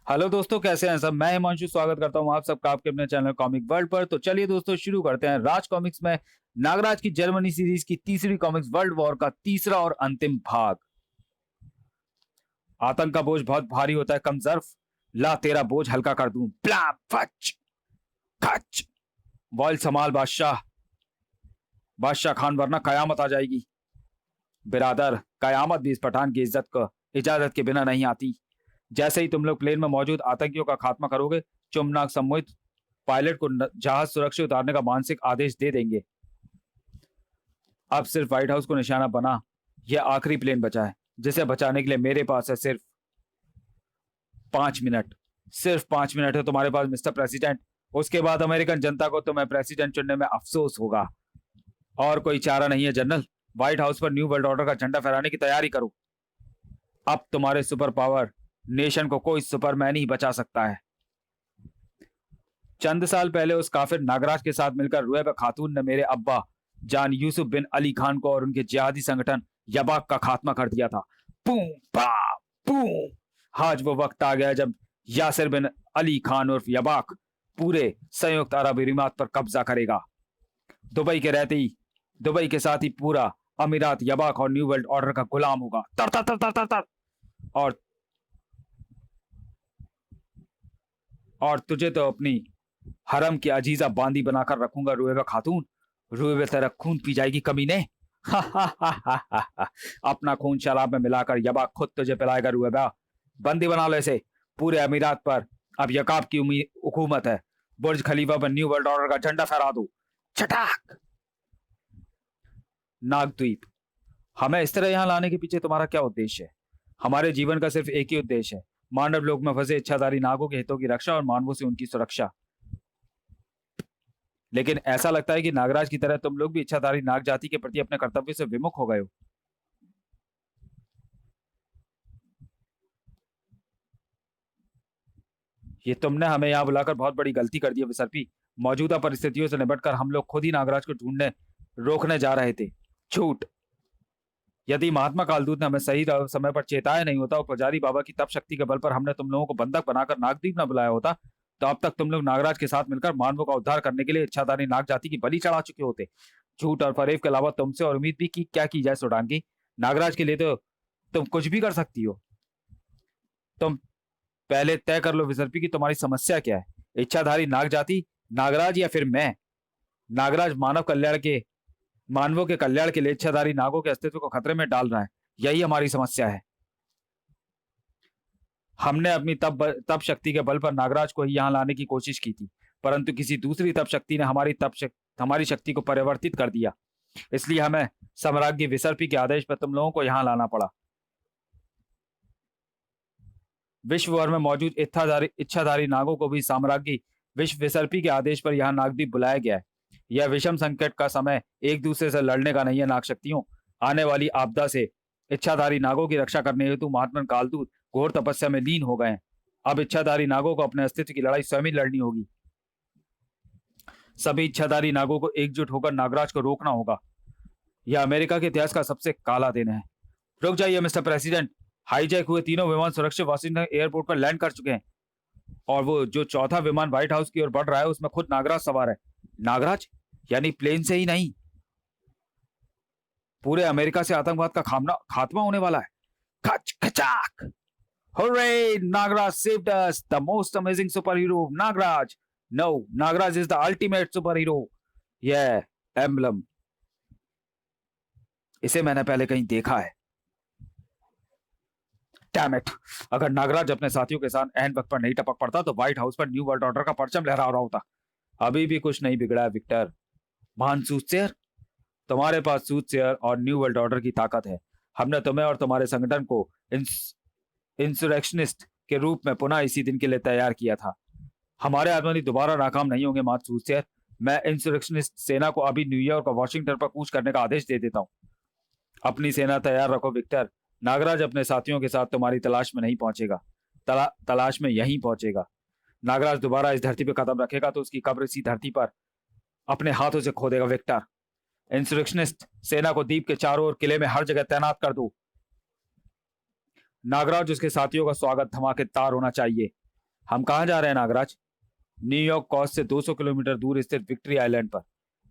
Hello दोस्तों, कैसे हैं सब। मैं हिमांशु स्वागत करता हूं आप सबका आपके अपने चैनल कॉमिक वर्ल्ड पर। तो चलिए दोस्तों, शुरू करते हैं राज कॉमिक्स में नागराज की जर्मनी सीरीज की तीसरी कॉमिक्स वर्ल्ड वॉर का तीसरा और अंतिम भाग। आतंक का बोझ बहुत भारी होता है कमजर्फ, ला तेरा बोझ हल्का कर दूं। प्लाम फच खच। वॉयल संभाल बादशाह, बादशाह खान, वरना कयामत आ जाएगी। बिरादर, कयामत भी इस पठान की इज्जत को इजाजत के बिना नहीं आती। जैसे ही तुम लोग प्लेन में मौजूद आतंकियों का खात्मा करोगे, चुमनाक सम्मोहित पायलट को जहाज सुरक्षित उतारने का मानसिक आदेश दे देंगे। अब सिर्फ व्हाइट हाउस को निशाना बना। यह आखिरी प्लेन बचा है जिसे बचाने के लिए मेरे पास है सिर्फ 5 मिनट। सिर्फ 5 मिनट है तुम्हारे पास मिस्टर प्रेसिडेंट। उसके बाद अमेरिकन जनता को तुम्हें प्रेसिडेंट चुनने में अफसोस होगा। और कोई चारा नहीं है जनरल। व्हाइट हाउस पर न्यू वर्ल्ड ऑर्डर का झंडा फहराने की तैयारी करो। अब तुम्हारे सुपर पावर नेशन को कोई सुपरमैन ही बचा सकता है। चंद साल पहले उस काफिर नागराज के साथ मिलकर रुएबा खातून ने मेरे अब्बा जान यूसुफ बिन अली खान को और उनके जिहादी संगठन यबाक का खात्मा कर दिया था। पूम पा पूम। आज वो वक्त आ गया जब यासिर बिन अली खान उर्फ यबाक पूरे संयुक्त अरब इमारात पर कब्जा करेगा। दुबई के साथ ही पूरा अमीरात यबाक और न्यू वर्ल्ड ऑर्डर का गुलाम होगा। तर तर तर तर तर तर। और और तुझे तो अपनी हरम की अजीजा बांदी बनाकर रखूंगा रुएबा खातून। रुएबा तेरा खून पी जाएगी कमीने। अपना खून शराब में मिलाकर यबा खुद तुझे पिलाएगा रुएबा। बंदी बना लो इसे। पूरे अमीरात पर अब यकाब की हुकूमत है। बुर्ज खलीफा पर न्यू वर्ल्ड ऑर्डर का झंडा फहरा दो। छटाक। नागद्वीप, हमें इस तरह यहां लाने के पीछे तुम्हारा क्या उद्देश्य है? हमारे जीवन का सिर्फ एक ही उद्देश्य है, मानव लोक में फंसे इच्छाधारी नागों के हितों की रक्षा और मानवों से उनकी सुरक्षा। लेकिन ऐसा लगता है कि नागराज की तरह तुम लोग भी इच्छाधारी नाग जाति के प्रति अपने कर्तव्य से विमुख हो गए हो। ये तुमने हमें यहाँ बुलाकर बहुत बड़ी गलती कर दी है विसर्पी। मौजूदा परिस्थितियों से निपटकर हम लोग खुद ही नागराज को ढूंढने रोकने जा रहे थे। झूठ। यदि महात्मा कालदूत ने हमें सही समय पर चेताया नहीं होता और पुजारी बाबा की तप शक्ति के बल पर हमने तुम लोगों को बंधक बनाकर नागद्वीप न बुलाया होता, तो अब तक तुम लोग नागराज के साथ मिलकर मानवों का उद्धार करने के लिए इच्छाधारी नाग जाति की बलि चढ़ा चुके होते। झूठ और फरेब के अलावा तुमसे और उम्मीद भी की क्या की जाए सुडांगी। नागराज के लिए तो तुम कुछ भी कर सकती हो। तुम पहले तय कर लो विसर्पी की तुम्हारी समस्या क्या है। इच्छाधारी नाग जाति, नागराज, या फिर मैं? नागराज मानवों के कल्याण के लिए इच्छाधारी नागों के अस्तित्व को खतरे में डाल रहा है। यही हमारी समस्या है। हमने अपनी तप शक्ति के बल पर नागराज को ही यहां लाने की कोशिश की थी, परंतु किसी दूसरी तप शक्ति ने हमारी शक्ति को परिवर्तित कर दिया। इसलिए हमें सम्राज्ञी विसर्पी के आदेश पर तुम लोगों को यहां लाना पड़ा। विश्व भर में मौजूद इच्छाधारी नागों को भी साम्राज्ञी विश्व विसर्पी के आदेश पर यहाँ नागद्वीप बुलाया गया है। यह विषम संकट का समय एक दूसरे से लड़ने का नहीं है नाग शक्तियों। आने वाली आपदा से इच्छाधारी नागों की रक्षा करने हेतु महात्मा कालदूत घोर तपस्या में लीन हो गए हैं। अब इच्छाधारी नागों को अपने अस्तित्व की लड़ाई स्वयं ही लड़नी होगी। सभी इच्छाधारी नागों को एकजुट होकर नागराज को रोकना होगा। यह अमेरिका के इतिहास का सबसे काला दिन है। रुक जाइए मिस्टर प्रेसिडेंट। हाईजैक हुए तीनों विमान सुरक्षित वाशिंगटन एयरपोर्ट पर लैंड कर चुके हैं और वो जो चौथा विमान व्हाइट हाउस की ओर बढ़ रहा है उसमें खुद नागराज सवार है। नागराज यानी प्लेन से ही नहीं, पूरे अमेरिका से आतंकवाद का खात्मा होने वाला है। खच खचाक। Hooray! Nagraj saved us! The most amazing superhero, Nagraj! No, Nagraj is the ultimate superhero. Yeah, emblem. इसे मैंने पहले कहीं देखा है। Damn it! अगर नागराज अपने साथियों के साथ एहन वक्त पर नहीं टपक पड़ता तो व्हाइट हाउस पर न्यू वर्ल्ड ऑर्डर का परचम लहरा रहा होता। अभी भी कुछ नहीं बिगड़ा है विक्टर। महान सूटसेयर, तुम्हारे पास सूटसेयर और न्यू वर्ल्ड ऑर्डर की ताकत है। हमने तुम्हें और तुम्हारे संगठन को इंसुरेक्शनिस्ट के रूप में पुनः इसी दिन के लिए तैयार किया था। हमारे आदमी दोबारा नाकाम नहीं होंगे मात सूटसेयर। मैं इंसुरेक्शनिस्ट सेना को अभी न्यूयॉर्क और वॉशिंगटन पर कूच करने का आदेश दे देता हूँ। अपनी सेना तैयार रखो विक्टर। नागराज अपने साथियों के साथ तुम्हारी तलाश में नहीं पहुंचेगा, तलाश में यहीं पहुंचेगा। नागराज दोबारा इस धरती पर कदम रखेगा तो उसकी कब्र इसी धरती पर अपने हाथों से खोदेगा विक्टर। इंसुरेक्शनिस्ट सेना को द्वीप के चारों ओर किले में हर जगह तैनात कर दो। नागराज उसके साथियों का स्वागत धमाकेदार होना चाहिए। हम कहाँ जा रहे हैं नागराज? न्यूयॉर्क कोस्ट से 200 किलोमीटर दूर स्थित विक्ट्री आइलैंड पर,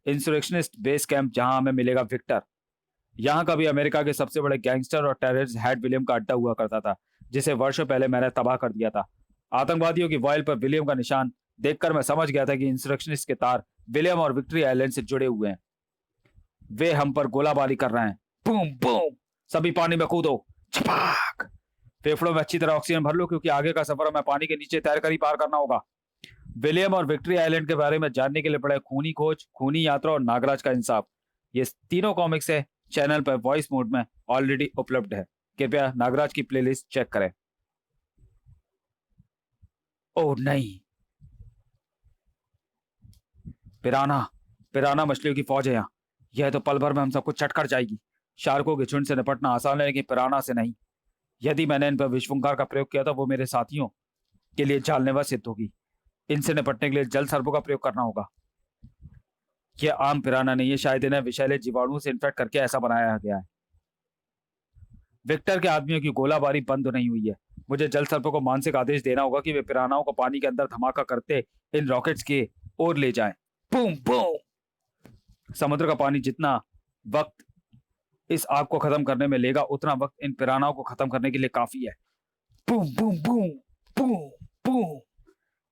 इंसुरेक्शनिस्ट बेस कैंप, जहां हमें मिलेगा विक्टर। यहाँ का भी अमेरिका के सबसे बड़े गैंगस्टर और टेररिस्ट हेड विलियम का अड्डा हुआ करता था, जिसे वर्षों पहले मैंने तबाह कर दिया था। आतंकवादियों की वॉयल पर विलियम का निशान देखकर मैं समझ गया था कि इंसुरेक्शनिस्ट के तार विलियम और विक्ट्री आइलैंड से जुड़े हुए हैं। वे हम पर गोलाबारी कर रहे हैं। बूम बूम, सभी पानी में कूदो। छपाक। फेफड़ों में अच्छी तरह ऑक्सीजन भर लो, क्योंकि आगे का सफर हमें पानी के नीचे तैर कर ही पार करना होगा। विलियम और विक्ट्री आइलैंड के बारे में जानने के लिए पढ़े खूनी खोज, खूनी यात्रा और नागराज का इंसाफ। ये तीनों कॉमिक्स है चैनल पर वॉइस मोड में ऑलरेडी उपलब्ध है। कृपया नागराज की प्लेलिस्ट चेक करें। ओह नहीं, पिराना पिराना मछलियों की फौज है यहाँ। यह तो पल भर में हम सबको चटकर जाएगी। शार्कों के झुंड से निपटना आसान है, लेकिन पिराना से नहीं। यदि मैंने इन पर विश्वंकार का प्रयोग किया तो वो मेरे साथियों के लिए जानलेवा सिद्ध होगी। इनसे निपटने के लिए जल सर्पों का प्रयोग करना होगा। यह आम पिराना नहीं है, शायद इन्हें विषैले जीवाणुओं से इन्फेक्ट करके ऐसा बनाया गया है। विक्टर के आदमियों की गोलाबारी बंद नहीं हुई है। मुझे जल सर्पों को मानसिक आदेश देना होगा कि वे पिरानाओं को पानी के अंदर धमाका करते इन रॉकेट्स के ओर ले जाएं। Boom boom. समुद्र का पानी जितना वक्त इस आग को खत्म करने में लेगा, उतना वक्त इन पिरानाओं को खत्म करने के लिए काफी है। Boom boom boom boom boom.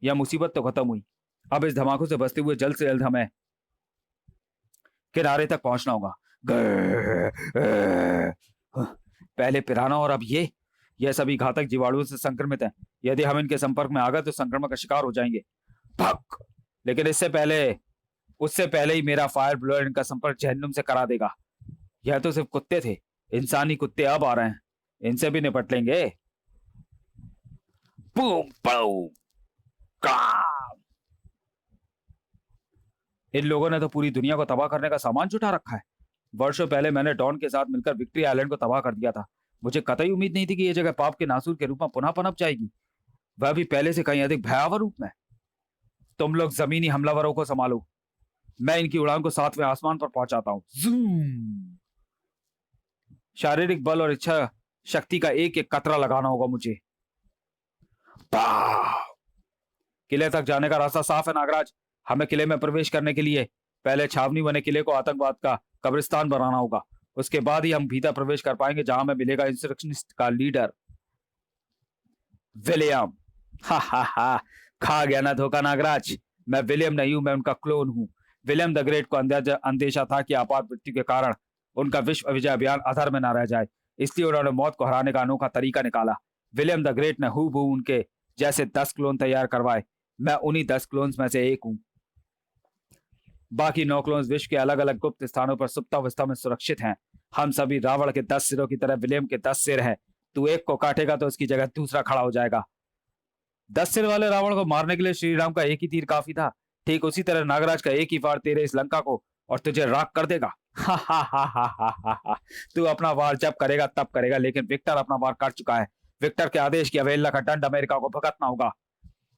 यह मुसीबत तो खत्म हुई। अब इस धमाकों से बचते हुए जल्द से जल्द हमें किनारे तक पहुंचना होगा। पहले पिराना और अब यह सभी घातक जीवाणुओं से संक्रमित हैं। यदि हम इनके संपर्क में आ गए तो संक्रमण का शिकार हो जाएंगे। भक! लेकिन उससे पहले ही मेरा फायर ब्लोअर इनका संपर्क जहन्नुम से करा देगा। यह तो सिर्फ कुत्ते थे, इंसानी कुत्ते अब आ रहे हैं। इनसे भी निपट लेंगे। Boom boom. इन लोगों ने तो पूरी दुनिया को तबाह करने का सामान जुटा रखा है। वर्षों पहले मैंने डॉन के साथ मिलकर विक्ट्री आइलैंड को तबाह कर दिया था। मुझे कतई उम्मीद नहीं थी कि यह जगह पाप के नासूर के रूप में पुनः पनप जाएगी, वह भी पहले से कहीं अधिक भयावह रूप में। तुम लोग जमीनी हमलावरों को संभालो, मैं इनकी उड़ान को 7वें आसमान पर पहुंचाता हूं। शारीरिक बल और इच्छा शक्ति का एक एक कतरा लगाना होगा मुझे। किले तक जाने का रास्ता साफ है नागराज। हमें किले में प्रवेश करने के लिए पहले छावनी बने किले को आतंकवाद का कब्रिस्तान बनाना होगा। उसके बाद ही हम भीतर प्रवेश कर पाएंगे, जहां हमें मिलेगा इंसर्क्शनिस्ट का लीडर विलियम। हा हा हा, खा गया ना धोखा नागराज। मैं विलियम नहीं हूं, मैं उनका क्लोन हूं। विलियम द ग्रेट को अंदेशा था कि आपात मृत्यु के कारण उनका विश्व विजय अभियान अधर में न रह जाए, इसलिए उन्होंने मौत को हराने का अनोखा तरीका निकाला। विलियम द ग्रेट ने हूबहू उनके जैसे 10 क्लोन तैयार करवाए। मैं उन्हीं 10 क्लोन्स में से एक हूं। बाकी 9 क्लोन्स विश्व के अलग अलग गुप्त स्थानों पर सुप्तावस्था में सुरक्षित हैं। हम सभी रावण के 10 सिरों की तरह विलियम के 10 सिर हैं। तू एक को काटेगा तो उसकी जगह दूसरा खड़ा हो जाएगा। 10 सिर वाले रावण को मारने के लिए श्री राम का एक ही तीर काफी था। ठीक उसी तरह नागराज का एक ही वार तेरे इस लंका को और तुझे राख कर देगा। हा हा हा हा हा हा हा। तू अपना वार जब करेगा तब करेगा, लेकिन विक्टर अपना वार कर चुका है। विक्टर के आदेश की अवहेलना का दंड अमेरिका को भुगतना होगा।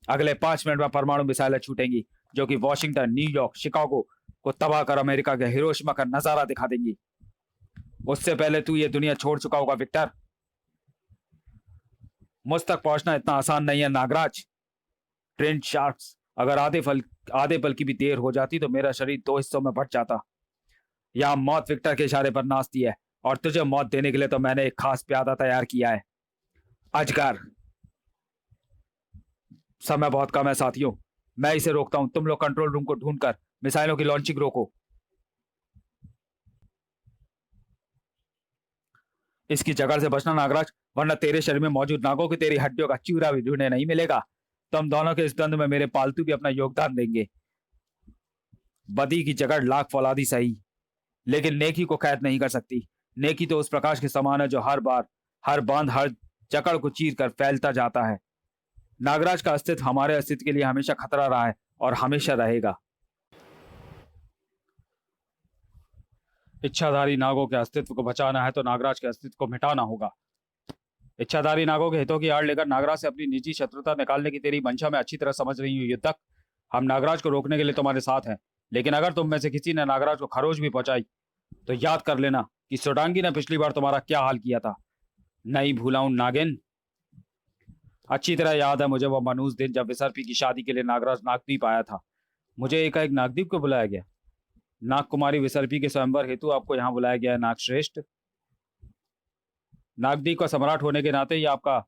अगले 5 मिनट में परमाणु मिसाइलें छूटेंगी, जो कि वॉशिंगटन, न्यूयॉर्क, शिकागो को तबाह कर अमेरिका के हिरोशिमा का नजारा दिखा देंगी। उससे पहले तू ये दुनिया छोड़ चुका होगा विक्टर। मुझ तक पहुंचना इतना आसान नहीं है नागराज। ट्रेंड शार्क्स, अगर आधे पल की भी देर हो जाती तो मेरा शरीर 2 हिस्सों में बंट जाता। यहां मौत विक्टर के इशारे पर नाचती है, और तुझे मौत देने के लिए तो मैंने एक खास प्यादा तैयार किया है। अजगर। समय बहुत कम है साथियों, मैं इसे रोकता हूं। तुम लोग कंट्रोल रूम को ढूंढकर मिसाइलों की लॉन्चिंग रोको। इसकी जगह से बचना नागराज, वरना तेरे शरीर में मौजूद नागों की तेरी हड्डियों का चूरा भी ढूंढने नहीं मिलेगा। तुम दोनों के इस द्वंद में मेरे पालतू भी अपना योगदान देंगे। बदी की जगह लाख फौलादी सही, लेकिन नेकी को कैद नहीं कर सकती। नेकी तो उस प्रकाश के समान है जो हर बार, हर बांध, हर जकड़ को चीर कर फैलता जाता है। नागराज का अस्तित्व हमारे अस्तित्व के लिए हमेशा खतरा रहा है और हमेशा रहेगा। इच्छाधारी नागों के अस्तित्व को बचाना है तो नागराज के अस्तित्व को मिटाना होगा। इच्छाधारी नागों के हितों की आड़ लेकर नागराज से अपनी निजी शत्रुता निकालने की तेरी मंशा में अच्छी तरह समझ रही हूँ युद्धक। हम नागराज को रोकने के लिए तुम्हारे साथ हैं, लेकिन अगर तुम में से किसी ने नागराज को खरोच भी पहुंचाई तो याद कर लेना कि सोडांगी ने पिछली बार तुम्हारा क्या हाल किया था। नहीं भूला हूं नागिन। अच्छी तरह याद है मुझे वो मनहूस दिन जब विसर्पी की शादी के लिए नागराज नागद्वीप आया था। मुझे एकाएक नागद्वीप को बुलाया गया। नाग कुमारी विसर्पी के स्वयंवर हेतु आपको यहाँ बुलाया गया है नागश्रेष्ठ। नागद्वीप का सम्राट होने के नाते ये आपका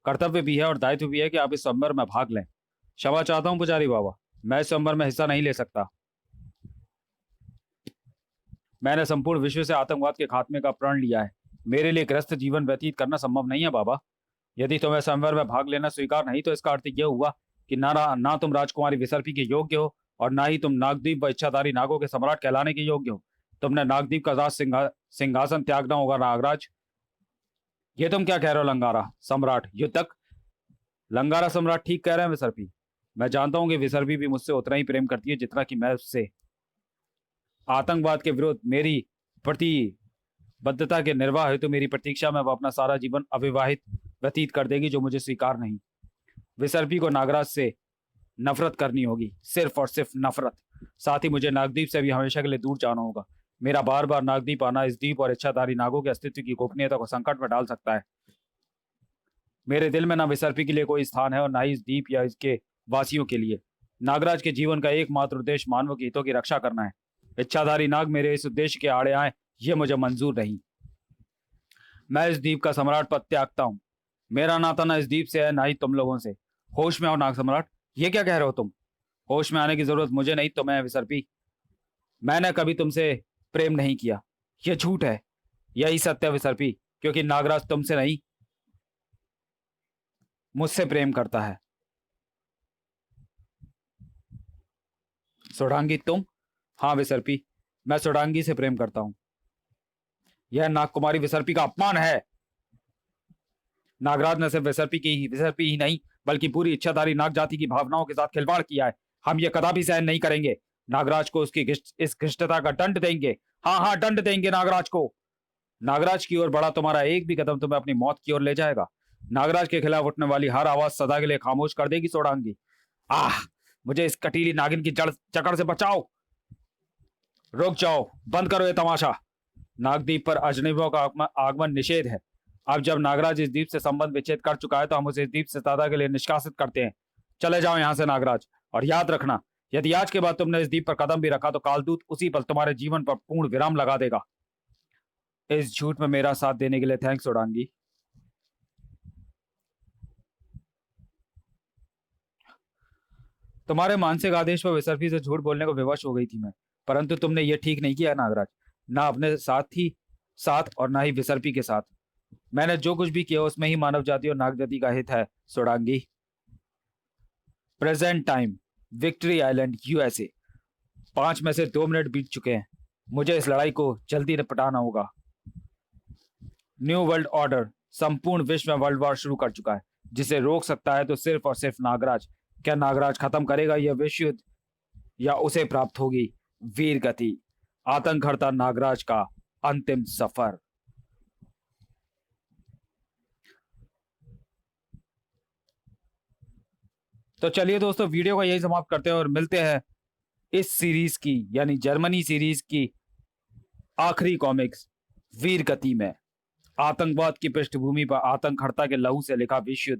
कर्तव्य भी है और दायित्व भी है कि आप इस स्वयंवर में भाग लें। क्षमा चाहता हूँ पुजारी बाबा, मैं इस स्वयंवर में हिस्सा नहीं ले सकता। मैंने संपूर्ण विश्व से आतंकवाद के खात्मे का प्रण लिया है। मेरे लिए ग्रस्त जीवन व्यतीत करना संभव नहीं है बाबा। यदि तुम्हें संवर में भाग लेना स्वीकार नहीं तो इसका अर्थ यह हुआ कि ना तुम राजकुमारी विसर्पी के योग्य हो और ना ही तुम नागद्वीप व इच्छाधारी नागों के सम्राट कहलाने के योग्य हो। तुमने नागद्वीप का सिंहासन त्यागना होगा नागराज। ये तुम क्या कह रहे हो लंगारा सम्राट युद्धक? लंगारा सम्राट ठीक कह रहे हैं विसर्पी। मैं जानता हूं कि विसर्पी भी मुझसे उतना ही प्रेम करती है जितना कि मैं उससे। आतंकवाद के विरुद्ध मेरी प्रतिबद्धता के निर्वाह हेतु मेरी प्रतीक्षा में वह अपना सारा जीवन अविवाहित व्यतीत कर देगी, जो मुझे स्वीकार नहीं। विसर्पी को नागराज से नफरत करनी होगी, सिर्फ और सिर्फ नफरत। साथ ही मुझे नागद्वीप से भी हमेशा के लिए दूर जाना होगा। मेरा बार बार नागद्वीप आना इस द्वीप और इच्छाधारी नागों के अस्तित्व की गोपनीयता को संकट में डाल सकता है। मेरे दिल में ना विसर्पी के लिए कोई स्थान है और ना ही इस द्वीप या इसके वासियों के लिए। नागराज के जीवन का एकमात्र उद्देश्य मानव के हितों की रक्षा करना है। इच्छाधारी नाग मेरे इस उद्देश्य के आड़े आए, ये मुझे मंजूर नहीं। मैं इस द्वीप का सम्राट पद त्यागता हूं। मेरा नाता ना इस द्वीप से है ना ही तुम लोगों से। होश में आओ नाग सम्राट, ये क्या कह रहे हो तुम? होश में आने की जरूरत मुझे नहीं, तुम्हें है विसर्पी। मैंने कभी तुमसे प्रेम नहीं किया, यह झूठ है। यही सत्य है विसर्पी, क्योंकि नागराज तुमसे नहीं मुझसे प्रेम करता है। सोडांगी तुम? हाँ विसर्पी, मैं सोडांगी से प्रेम करता हूं। यह नागकुमारी विसर्पी का अपमान है। नागराज ने सिर्फ विसर्पी ही नहीं बल्कि पूरी इच्छाधारी नाग जाति की भावनाओं के साथ खिलवाड़ किया है। हम ये कदापि सहन नहीं करेंगे। नागराज को उसकी इस घृष्टता का दंड देंगे। हाँ हाँ, दंड देंगे नागराज को। नागराज की ओर बढ़ा तुम्हारा एक भी कदम तुम्हें अपनी मौत की ओर ले जाएगा। नागराज के खिलाफ उठने वाली हर आवाज सदा के लिए खामोश कर देगी सोडांगी। आह, मुझे इस कटीली नागिन की जकड़ से बचाओ। रुक जाओ, बंद करो ये तमाशा। नागद्वीप पर अजनबियों का आगमन निषेध है। अब जब नागराज इस द्वीप से संबंध विच्छेद कर चुका है तो हम उसे इस द्वीप से सदा के लिए निष्कासित करते हैं। चले जाओ यहां से नागराज, और याद रखना, यदि आज के बाद तुमने इस द्वीप पर कदम भी रखा तो कालदूत उसी पल तुम्हारे जीवन पर पूर्ण विराम लगा देगा। इस झूठ में मेरा साथ देने के लिए थैंक्स सोडांगी। तुम्हारे मानसिक आदेश पर विसर्पी से झूठ बोलने को विवश हो गई थी मैं, परंतु तुमने ये ठीक नहीं किया नागराज। ना अपने साथ और ना ही विसर्पी के साथ। मैंने जो कुछ भी किया उसमें ही मानव जाति और नाग जाति का हित है सोडांगी। Present time, victory island USA. 5 में से 2 मिनट बीत चुके हैं। मुझे इस लड़ाई को जल्दी निपटाना होगा। न्यू वर्ल्ड ऑर्डर संपूर्ण विश्व में वर्ल्ड वॉर शुरू कर चुका है। जिसे रोक सकता है तो सिर्फ और सिर्फ नागराज। क्या नागराज खत्म करेगा यह विश्व युद्ध, या उसे प्राप्त होगी वीर गति? आतंकहर्ता नागराज का अंतिम सफर। तो चलिए दोस्तों, वीडियो को यही समाप्त करते हैं और मिलते हैं इस सीरीज की यानी जर्मनी सीरीज की आखिरी कॉमिक्स वीर गति में। आतंकवाद की पृष्ठभूमि पर आतंकहर्ता के लहू से लिखा विश्व